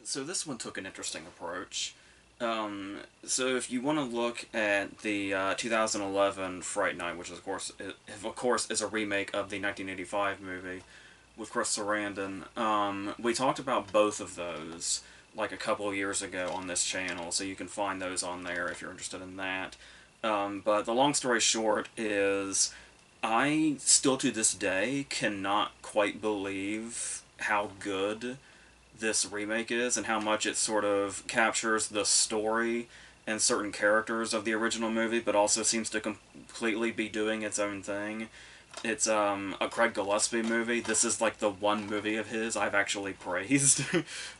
So this one took an interesting approach. So if you want to look at the 2011 Fright Night, which of course is a remake of the 1985 movie with Chris Sarandon, we talked about both of those like a couple of years ago on this channel, so you can find those on there if you're interested in that. But the long story short is, I still to this day cannot quite believe how good this remake is and how much it sort of captures the story and certain characters of the original movie, but also seems to completely be doing its own thing. It's a Craig Gillespie movie. This is like the one movie of his I've actually praised.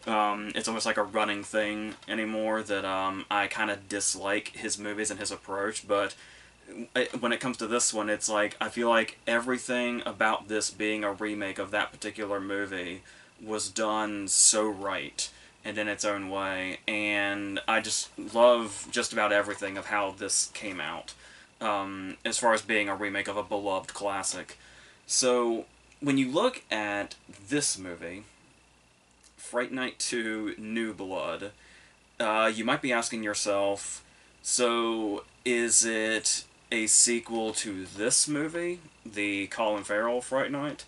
It's almost like a running thing anymore that I kind of dislike his movies and his approach, but when it comes to this one, it's like I feel like everything about this being a remake of that particular movie was done so right and in its own way, and I just love just about everything of how this came out, as far as being a remake of a beloved classic. So when you look at this movie, Fright Night 2 New Blood, you might be asking yourself, so is it a sequel to this movie, the Colin Farrell Fright Night?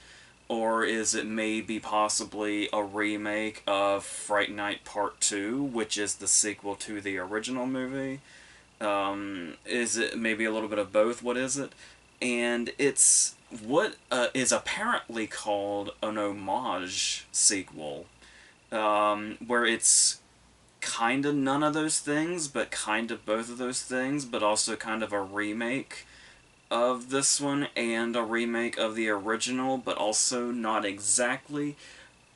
Or is it maybe possibly a remake of Fright Night Part 2, which is the sequel to the original movie? Is it maybe a little bit of both? What is it? And it's what is apparently called an homage sequel, where it's kind of none of those things, but kind of both of those things, but also kind of a remake of this one and a remake of the original, but also not exactly.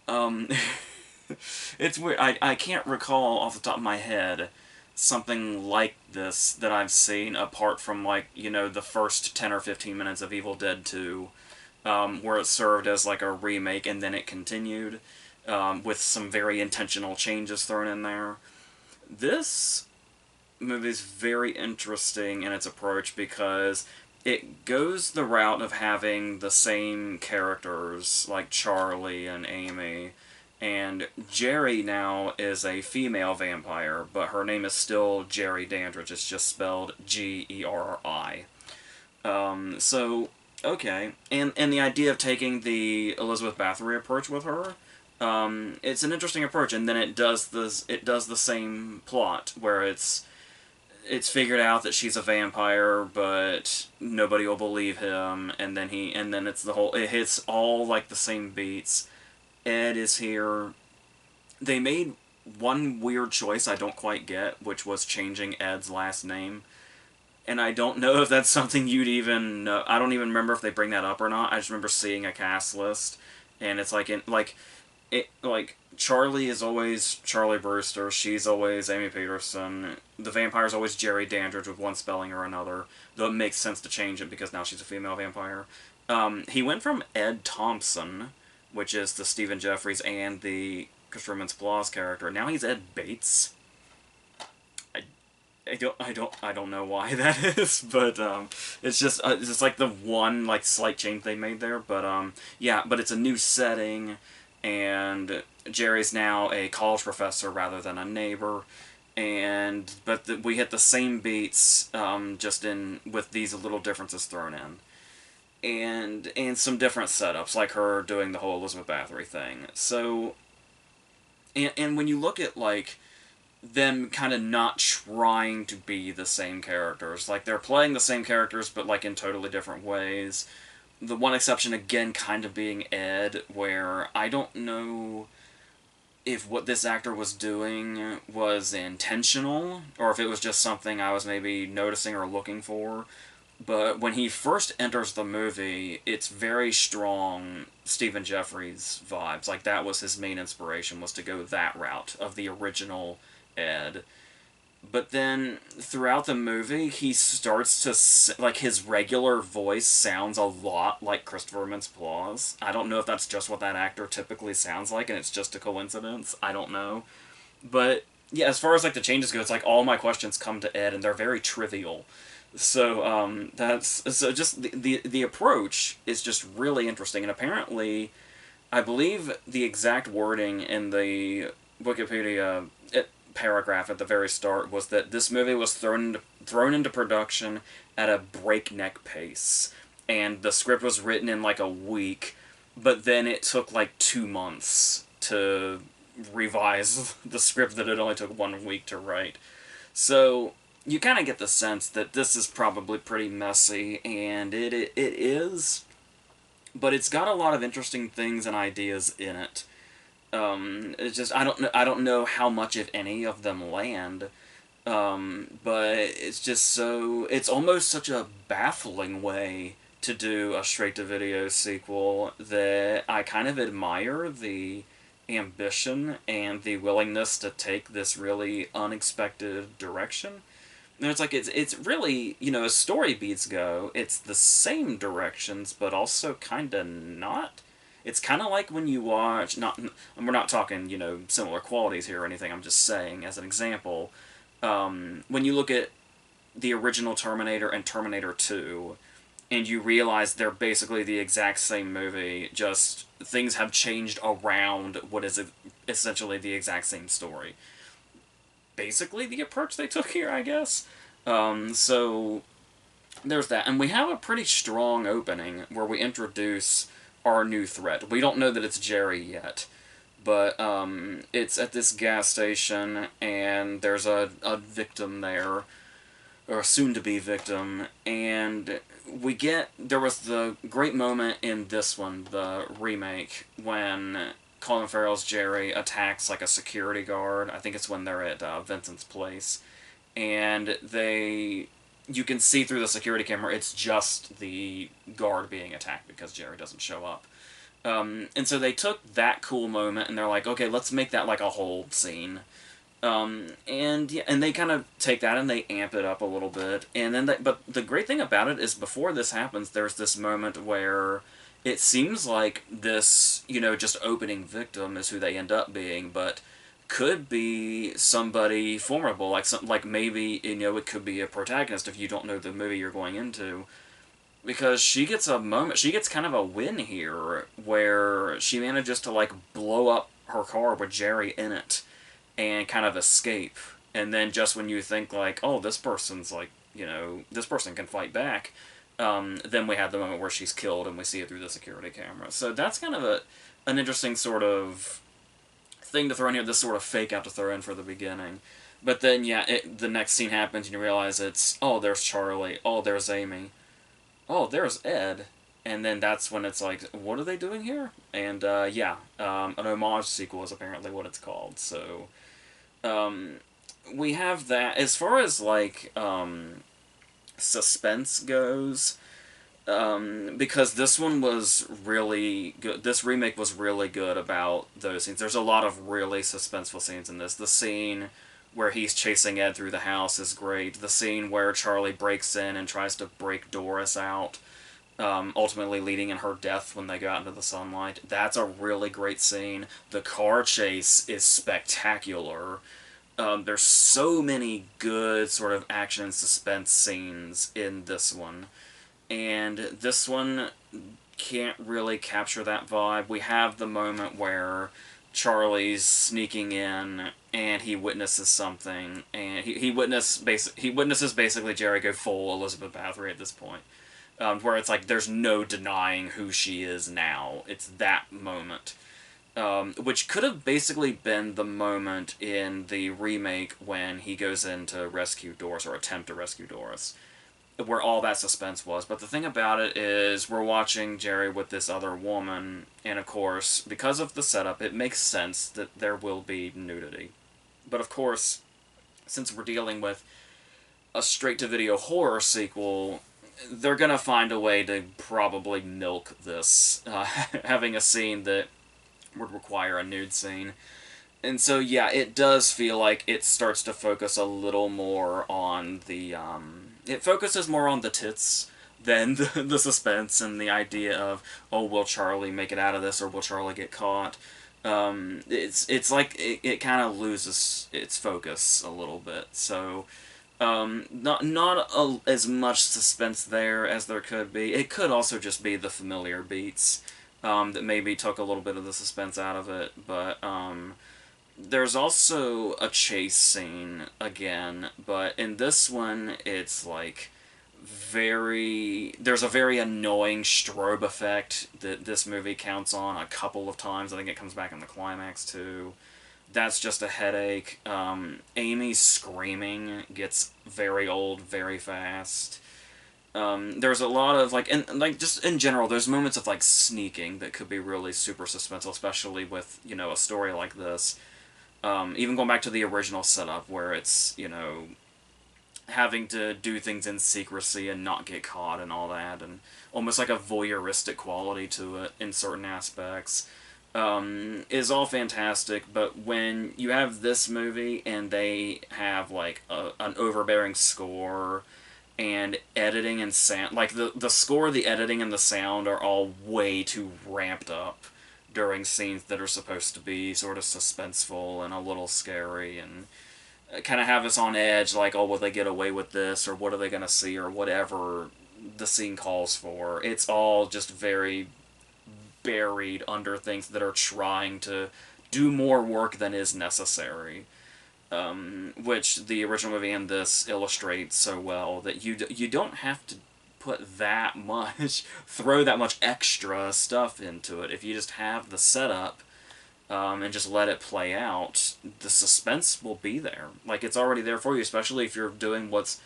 Um, it's weird. I can't recall off the top of my head something like this that I've seen apart from, like, the first 10 or 15 minutes of Evil Dead 2, where it served as like a remake and then it continued, with some very intentional changes thrown in there. This movie is very interesting in its approach because it goes the route of having the same characters like Charlie and Amy, and Jerry now is a female vampire, but her name is still Jerry Dandridge. It's just spelled Geri. So okay, and the idea of taking the Elizabeth Bathory approach with her, it's an interesting approach, and then it does the same plot where it's figured out that she's a vampire, but nobody will believe him, and then it hits all like the same beats. Ed is here. They made one weird choice I don't quite get, which was changing Ed's last name. And I don't know if that's something you'd even know. I don't even remember if they bring that up or not. I just remember seeing a cast list, and it's like Charlie is always Charlie Brewster. She's always Amy Peterson. The vampire's always Jerry Dandridge with one spelling or another. Though it makes sense to change it because now she's a female vampire. He went from Ed Thompson, which is the Stephen Jeffries and the Christopher Mintz-Plasse character. Now he's Ed Bates. I, I don't know why that is, but it's just like the one like slight change they made there. But yeah, but it's a new setting, and Jerry's now a college professor rather than a neighbor, but we hit the same beats, just in with these little differences thrown in, and some different setups like her doing the whole Elizabeth Bathory thing. So and when you look at like them kind of not trying to be the same characters, like they're playing the same characters but like in totally different ways. The one exception again kind of being Ed, where I don't know if what this actor was doing was intentional or if it was just something I was maybe noticing or looking for. But when he first enters the movie, it's very strong Stephen Jeffries vibes. Like that was his main inspiration, was to go that route of the original Ed. But then throughout the movie, he starts to like his regular voice sounds a lot like Christopher Mintz-Plasse. I don't know if that's just what that actor typically sounds like, and it's just a coincidence. I don't know, but yeah, as far as like the changes go, it's like all my questions come to Ed, and they're very trivial. So that's so just the approach is just really interesting, and apparently, I believe the exact wording in the Wikipedia paragraph at the very start was that this movie was thrown into production at a breakneck pace, and the script was written in like a week, but then it took like 2 months to revise the script that it only took 1 week to write. So you kind of get the sense that this is probably pretty messy, and it is, but it's got a lot of interesting things and ideas in it. It's just I don't know how much, if any, of them land. But it's just so it's almost such a baffling way to do a straight to video sequel that I kind of admire the ambition and the willingness to take this really unexpected direction. And it's like it's really, as story beats go, it's the same directions, but also kind of not. It's kind of like when you watch, not, and we're not talking, similar qualities here or anything. I'm just saying as an example, when you look at the original Terminator and Terminator 2, and you realize they're basically the exact same movie, just things have changed around what is essentially the exact same story. Basically the approach they took here, I guess. So there's that. And we have a pretty strong opening where we introduce our new threat. We don't know that it's Jerry yet, but it's at this gas station, and there's a victim there, or a soon-to-be victim, and there was the great moment in this one, the remake, when Colin Farrell's Jerry attacks like a security guard. I think it's when they're at Vincent's place, and you can see through the security camera it's just the guard being attacked because Jerry doesn't show up. And so they took that cool moment and they're like, okay, let's make that like a whole scene. And yeah, and they kind of take that and they amp it up a little bit. And then but the great thing about it is before this happens, there's this moment where it seems like this, just opening victim is who they end up being, but could be somebody formidable, like maybe, it could be a protagonist if you don't know the movie you're going into. Because she gets a moment, she gets kind of a win here, where she manages to, like, blow up her car with Jerry in it, and kind of escape. And then just when you think, like, oh, this person's, like, this person can fight back, then we have the moment where she's killed, and we see it through the security camera. So that's kind of an interesting sort of thing to throw in here, this sort of fake out to throw in for the beginning. But then, yeah, the next scene happens, and you realize it's, oh, there's Charlie, oh, there's Amy, oh, there's Ed, and then that's when it's like, what are they doing here? And, yeah, an homage sequel is apparently what it's called, so, we have that. As far as, like, suspense goes, because this one was really good, this remake was really good about those scenes. There's a lot of really suspenseful scenes in this. The scene where he's chasing Ed through the house is great. The scene where Charlie breaks in and tries to break Doris out, ultimately leading in her death when they go out into the sunlight. That's a really great scene. The car chase is spectacular. There's so many good sort of action and suspense scenes in this one. And this one can't really capture that vibe. We have the moment where Charlie's sneaking in and he witnesses something, and he witnesses basically Jerry go full Elizabeth Bathory at this point, where it's like there's no denying who she is now. It's that moment, which could have basically been the moment in the remake when he goes in to rescue Doris, or attempt to rescue Doris, where all that suspense was. But the thing about it is we're watching Jerry with this other woman, and of course, because of the setup, it makes sense that there will be nudity. But of course, since we're dealing with a straight-to-video horror sequel, they're gonna find a way to probably milk this, having a scene that would require a nude scene. And so, yeah, it does feel like it starts to focus a little more on the, it focuses more on the tits than the suspense and the idea of, oh, will Charlie make it out of this, or will Charlie get caught? It's like it kind of loses its focus a little bit. So, not as much suspense there as there could be. It could also just be the familiar beats, that maybe took a little bit of the suspense out of it, but, There's also a chase scene again, but in this one, it's like there's a very annoying strobe effect that this movie counts on a couple of times. I think it comes back in the climax too. That's just a headache. Amy screaming gets very old very fast. There's a lot of like, and like just in general, there's moments of like sneaking that could be really super suspenseful, especially with a story like this. Even going back to the original setup where it's having to do things in secrecy and not get caught and all that, and almost like a voyeuristic quality to it in certain aspects, is all fantastic. But when you have this movie and they have like an overbearing score and editing and sound, like the score, the editing, and the sound are all way too ramped up during scenes that are supposed to be sort of suspenseful and a little scary, and kind of have us on edge, like, oh, will they get away with this, or what are they going to see, or whatever the scene calls for. It's all just very buried under things that are trying to do more work than is necessary. Which the original movie and this illustrate so well, that you don't have to put that much, throw that much extra stuff into it. If you just have the setup, and just let it play out, the suspense will be there. Like, it's already there for you, especially if you're doing what's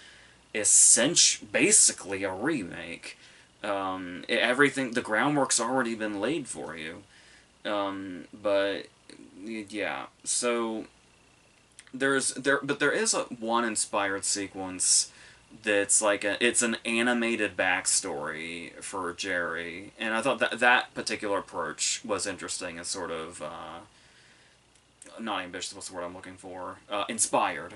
basically a remake. Everything, the groundwork's already been laid for you. But yeah, so but there is one inspired sequence that's like it's an animated backstory for Jerry, and I thought that particular approach was interesting and sort of not ambitious. What's the word I'm looking for? Inspired.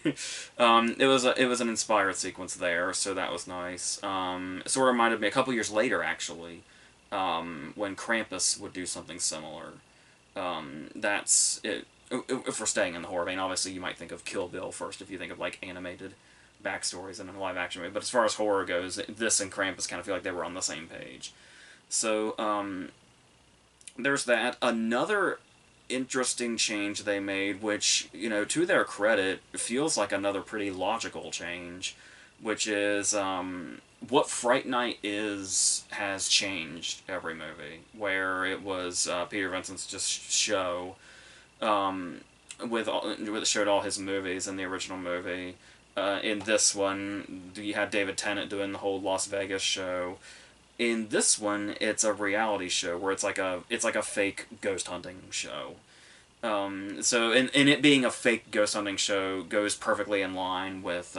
It was an inspired sequence there, so that was nice. It sort of reminded me a couple years later, actually, when Krampus would do something similar. That's it. If we're staying in the horror vein, obviously you might think of Kill Bill first if you think of like animated backstories in a live action movie. But as far as horror goes, this and Krampus kind of feel like they were on the same page. So there's that. Another interesting change they made, which, to their credit, feels like another pretty logical change, which is what Fright Night has changed every movie. Where it was Peter Vincent's just show, with it showed all his movies in the original movie. In this one, you had David Tennant doing the whole Las Vegas show. In this one, it's a reality show where it's like a fake ghost hunting show. So in it being a fake ghost hunting show goes perfectly in line with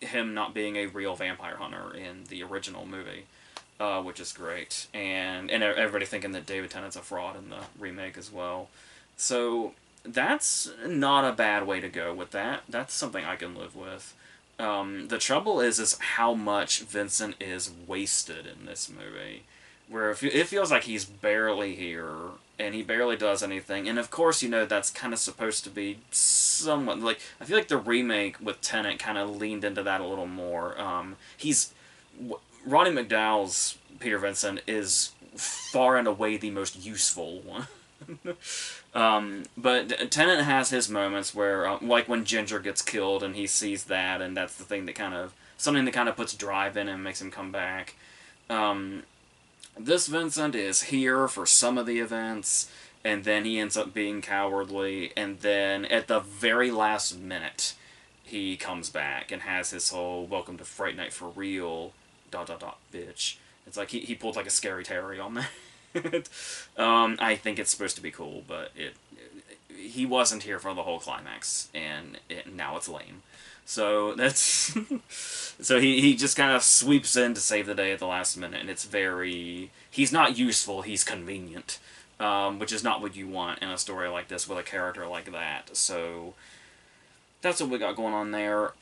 him not being a real vampire hunter in the original movie, which is great, and everybody thinking that David Tennant's a fraud in the remake as well. So that's not a bad way to go with that. That's something I can live with. The trouble is how much Vincent is wasted in this movie, where it feels like he's barely here, and he barely does anything. And of course, that's kind of supposed to be somewhat, like, I feel like the remake with Tennant kind of leaned into that a little more. Roddy McDowall's Peter Vincent is far and away the most useful one. But Tennant has his moments where, like when Ginger gets killed and he sees that, and that's the thing that something that kind of puts drive in him and makes him come back. This Vincent is here for some of the events, and then he ends up being cowardly, and then at the very last minute, he comes back and has his whole "Welcome to Fright Night for real," ... bitch. It's like he pulled like a Scary Terry on that. I think it's supposed to be cool, but he wasn't here for the whole climax, and now it's lame. So that's so he just kind of sweeps in to save the day at the last minute, and he's not useful, he's convenient, which is not what you want in a story like this with a character like that. So that's what we got going on there.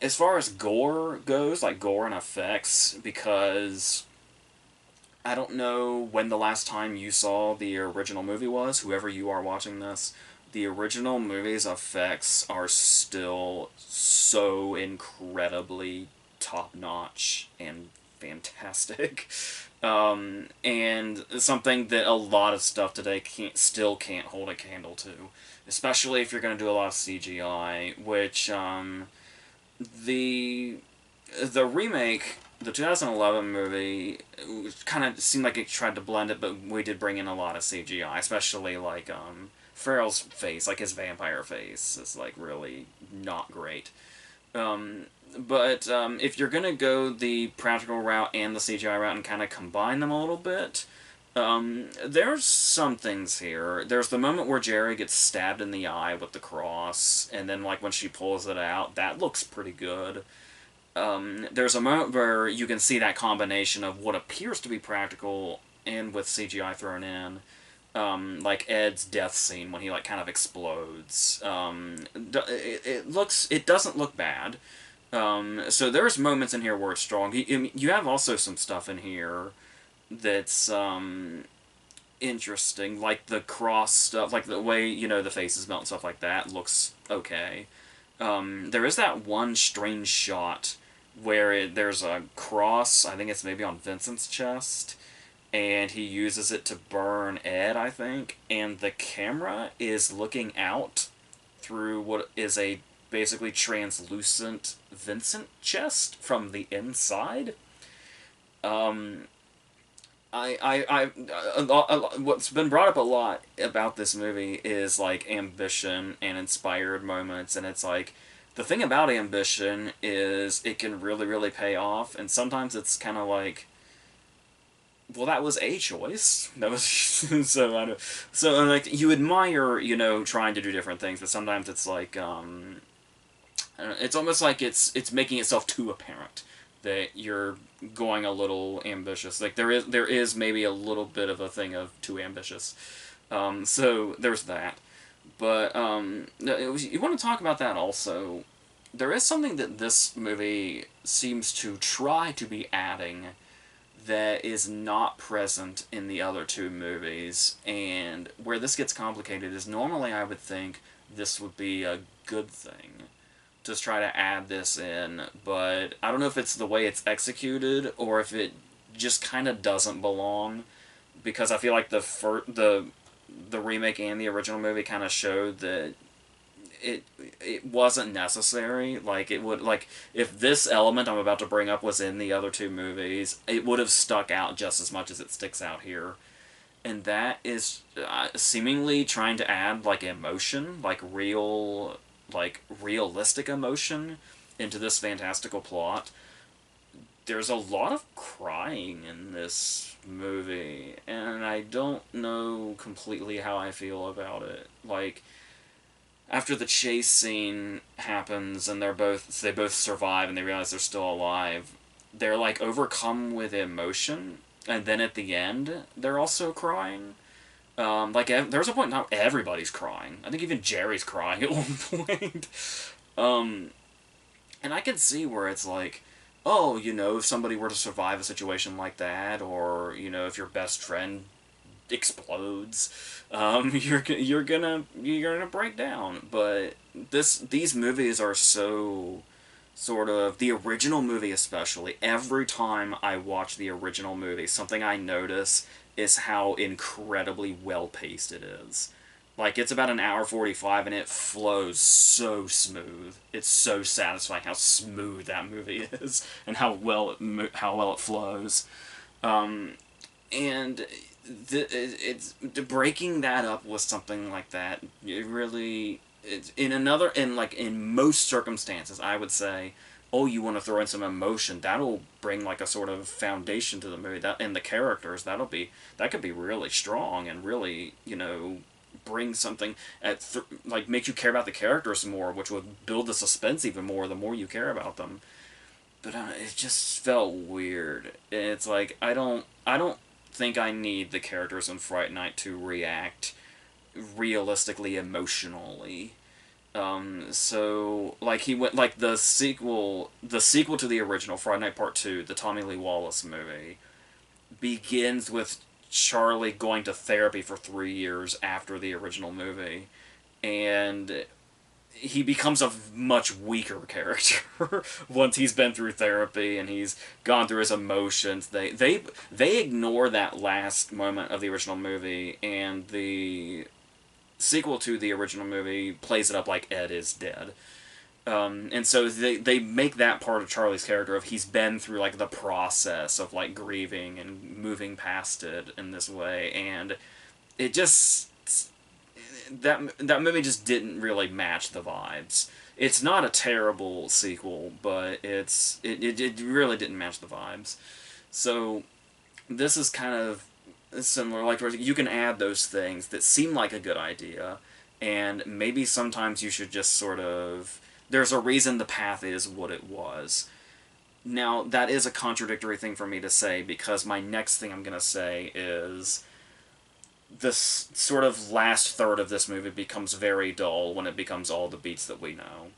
As far as gore goes, like gore and effects, because I don't know when the last time you saw the original movie was, whoever you are watching this. The original movie's effects are still so incredibly top-notch and fantastic. And something that a lot of stuff today still can't hold a candle to, especially if you're going to do a lot of CGI, which the the remake, the 2011 movie, kind of seemed like it tried to blend it, but we did bring in a lot of CGI, especially like Farrell's face, like his vampire face, is like really not great. Um, but if you're gonna go the practical route and the CGI route and kind of combine them a little bit, there's some things here. There's the moment where Jerry gets stabbed in the eye with the cross, and then like when she pulls it out, that looks pretty good. There's a moment where you can see that combination of what appears to be practical and with CGI thrown in. Like Ed's death scene when he like kind of explodes. It doesn't look bad. So there's moments in here where it's strong. You have also some stuff in here that's interesting, like the cross stuff, like the way the faces melt and stuff like that looks okay. There is that one strange shot where there's a cross. I think it's maybe on Vincent's chest, and he uses it to burn Ed, I think, and the camera is looking out through what is a basically translucent Vincent chest from the inside. Um, what's been brought up a lot about this movie is like ambition and inspired moments, and it's like the thing about ambition is it can really, really pay off, and sometimes it's kind of like, well, that was a choice. That was so I don't, so like you admire trying to do different things, but sometimes it's like I don't know, it's almost like it's making itself too apparent that you're going a little ambitious. Like there is maybe a little bit of a thing of too ambitious. So there's that. But you want to talk about that also. There is something that this movie seems to try to be adding that is not present in the other two movies, and where this gets complicated is normally I would think this would be a good thing to try to add this in, but I don't know if it's the way it's executed or if it just kind of doesn't belong, because I feel like the remake and the original movie kind of showed that it wasn't necessary. Like it would, like if this element I'm about to bring up was in the other two movies, it would have stuck out just as much as it sticks out here. And that is seemingly trying to add like emotion, like realistic emotion into this fantastical plot. There's a lot of crying in this movie, and I don't know completely how I feel about it. Like, after the chase scene happens and they both survive and they realize they're still alive, they're like overcome with emotion, and then at the end they're also crying. There's a point now everybody's crying. I think even Jerry's crying at one point. And I can see where it's like, oh, if somebody were to survive a situation like that, or if your best friend explodes, you're gonna break down. But these movies are so sort of the original movie, especially. Every time I watch the original movie, something I notice is how incredibly well paced it is. Like, it's about an hour 45 and it flows so smooth. It's so satisfying how smooth that movie is and how well it flows. And it's breaking that up with something like that. It really, in most circumstances, I would say, oh, you want to throw in some emotion, that'll bring like a sort of foundation to the movie, that and the characters, that could be really strong and really bring something like make you care about the characters more, which would build the suspense even more the more you care about them. But it just felt weird. It's like I don't think I need the characters in Fright Night to react realistically emotionally. So like he went like the sequel to the original Friday Night Part 2, the Tommy Lee Wallace movie, begins with Charlie going to therapy for 3 years after the original movie, and he becomes a much weaker character once he's been through therapy and he's gone through his emotions. They ignore that last moment of the original movie, and the sequel to the original movie plays it up like Ed is dead. And so they make that part of Charlie's character of he's been through like the process of like grieving and moving past it in this way, and it just that movie just didn't really match the vibes. It's not a terrible sequel, but it really didn't match the vibes. So this is kind of similar. Like you can add those things that seem like a good idea, and maybe sometimes you should just sort of. There's a reason the path is what it was. Now that is a contradictory thing for me to say because my next thing I'm gonna say is this sort of last third of this movie becomes very dull when it becomes all the beats that we know.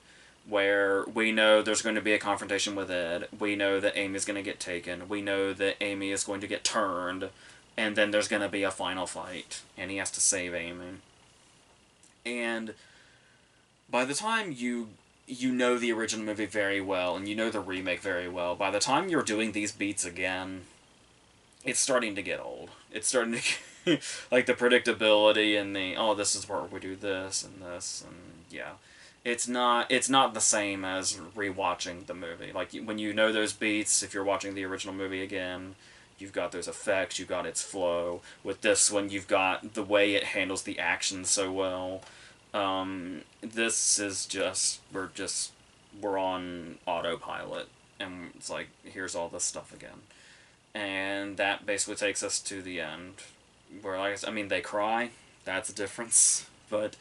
Where we know there's going to be a confrontation with Ed, we know that Amy's going to get taken, we know that Amy is going to get turned, and then there's going to be a final fight, and he has to save Amy. And by the time you know the original movie very well, and you know the remake very well, by the time you're doing these beats again, it's starting to get old. It's starting to get, like the predictability and the this is where we do this and yeah. It's not the same as rewatching the movie. Like when you know those beats, if you're watching the original movie again, you've got those effects, you've got its flow. With this one, you've got the way it handles the action so well. This is just we're on autopilot, and it's like here's all this stuff again. And that basically takes us to the end, where I mean they cry. That's a difference, but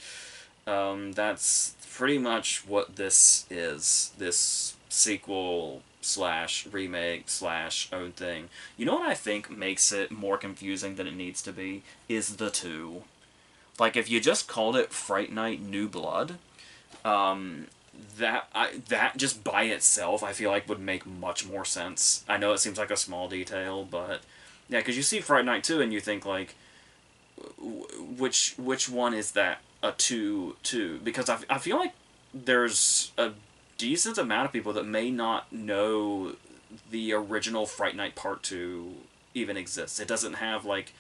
that's pretty much what this is. This sequel slash remake slash own thing. You know what I think makes it more confusing than it needs to be is the two. Like if you just called it Fright Night New Blood, that just by itself I feel like would make much more sense. I know it seems like a small detail, but yeah, because you see Fright Night 2 and you think like, which one is that a two? Because I feel like there's a decent amount of people that may not know the original Fright Night Part 2 even exists. It doesn't have like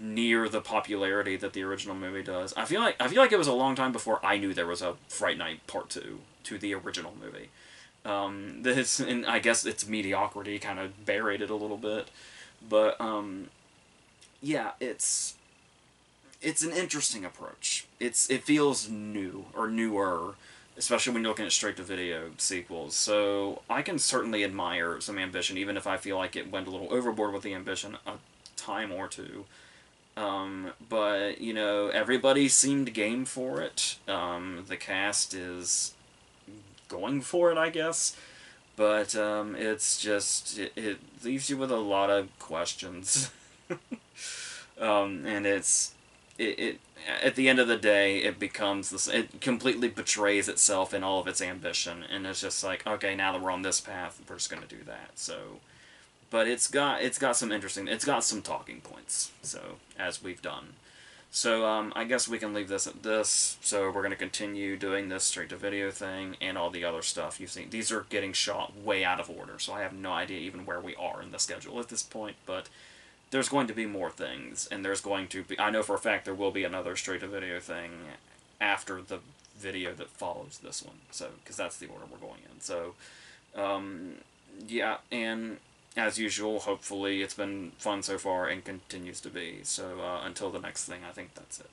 near the popularity that the original movie does. I feel like it was a long time before I knew there was a Fright Night Part 2 to the original movie. This and I guess its mediocrity kind of buried it a little bit, but yeah, it's an interesting approach. It feels new or newer, especially when you're looking at straight to video sequels. So I can certainly admire some ambition, even if I feel like it went a little overboard with the ambition a time or two. But you know, everybody seemed game for it. The cast is going for it, I guess. But it's just it leaves you with a lot of questions. And it at the end of the day it becomes this, it completely betrays itself in all of its ambition, and it's just like, okay, now that we're on this path, we're just gonna do that. So but it's got some interesting, it's got some talking points, so as we've done. So I guess we can leave this at this. So we're going to continue doing this straight to video thing and all the other stuff you've seen. These are getting shot way out of order, so I have no idea even where we are in the schedule at this point, but there's going to be more things, and there's going to be, I know for a fact there will be another straight to video thing after the video that follows this one, so because that's the order we're going in. So yeah, and as usual, hopefully it's been fun so far and continues to be. So until the next thing, I think that's it.